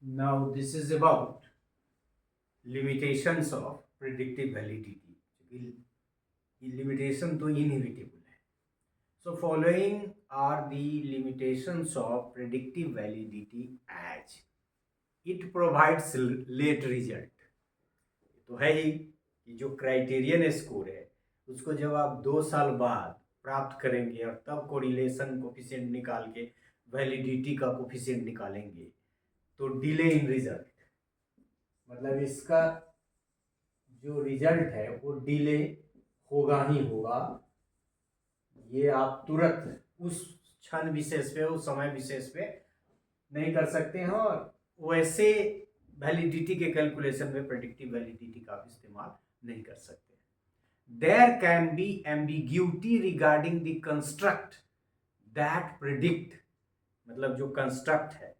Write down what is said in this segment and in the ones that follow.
Now this is about limitations of predictive validity. Limitation तो inevitable है. So following are the limitations of predictive validity as it provides late result. तो है ही कि जो criterion score है उसको जब आप 2 साल बाद प्राप्त करेंगे और तब कोरिलेशन कोफिशिएंट निकाल के वैलिडिटी का कोफिशिएंट निकालेंगे तो डिले इन रिजल्ट, मतलब इसका जो रिजल्ट है वो डिले होगा ही होगा. ये आप तुरंत उस क्षण विशेष पे उस समय विशेष पे नहीं कर सकते हैं और वैसे वैलिडिटी के कैलकुलेशन में प्रेडिक्टिव वैलिडिटी का इस्तेमाल नहीं कर सकते. There can be ambiguity regarding the construct that predict, मतलब जो कंस्ट्रक्ट है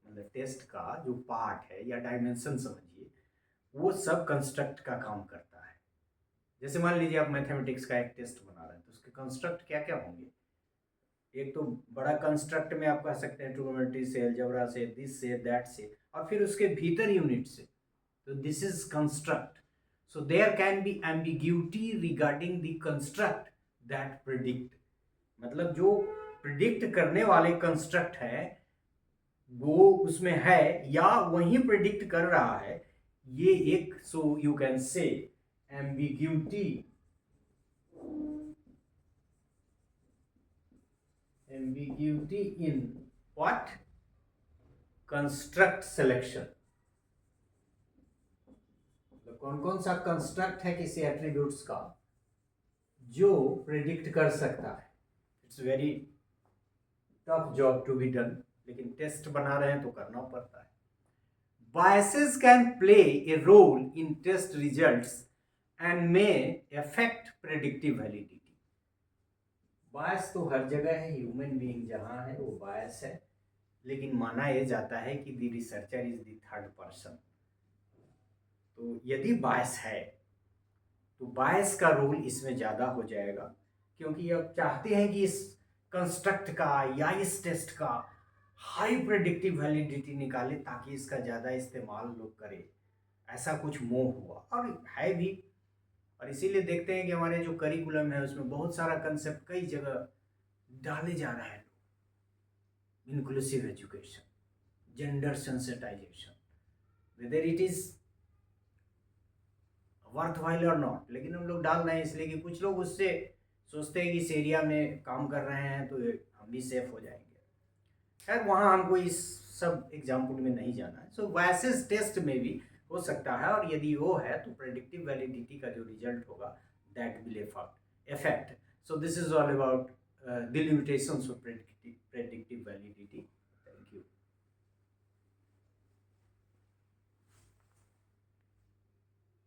मतलब टेस्ट का जो पार्ट है या डायमेंशन समझिए वो सब कंस्ट्रक्ट का काम करता है. जैसे मान लीजिए आप मैथमेटिक्स का एक टेस्ट बना रहे हैं तो उसके कंस्ट्रक्ट क्या क्या होंगे. एक तो बड़ा कंस्ट्रक्ट में आप कह सकते हैं ट्रिग्नोमेट्री से, अलजेब्रा से, दिस से, दैट से, और फिर उसके भीतर यूनिट से. तो this is construct. So there can be ambiguity regarding the construct that predict, मतलब जो प्रिडिक्ट करने वाले कंस्ट्रक्ट है वो उसमें है या वही प्रिडिक्ट कर रहा है. ये एक so you can say ambiguity in what construct selection. तो कौन कौन सा कंस्ट्रक्ट है किसी एट्रीब्यूट्स का जो प्रेडिक्ट कर सकता है. It's very tough job to be done, लेकिन टेस्ट बना रहे हैं तो करना पड़ता है. Biases can play a role in test results and may affect predictive validity. बायस तो हर जगह है, ह्यूमन बीइंग जहां है वो बायस है, लेकिन माना यह जाता है कि the researcher is the third person. तो यदि बायस है तो बायस का रोल इसमें ज़्यादा हो जाएगा, क्योंकि अब चाहते हैं कि इस कंस्ट्रक्ट का या इस टेस्ट का हाई प्रेडिक्टिव वैलिडिटी निकाले ताकि इसका ज़्यादा इस्तेमाल लोग करें. ऐसा कुछ मोह हुआ और है भी. और इसीलिए देखते हैं कि हमारे जो करिकुलम है उसमें बहुत सारा कंसेप्ट कई जगह डाले जा रहे हैं. Inclusive education, gender sensitisation, whether it is worthwhile और नॉट, लेकिन हम लोग डाल रहे हैं इसलिए कि कुछ लोग उससे सोचते हैं कि इस एरिया में काम कर रहे हैं तो हम भी सेफ हो जाएंगे. खैर वहाँ हमको इस सब एग्जाम्पल में नहीं जाना है. सो बायसेस टेस्ट में भी हो सकता है और यदि वो है तो प्रेडिक्टिव वैलिडिटी का जो रिजल्ट होगा that will effect. So this is all about the limitations of predictive validity.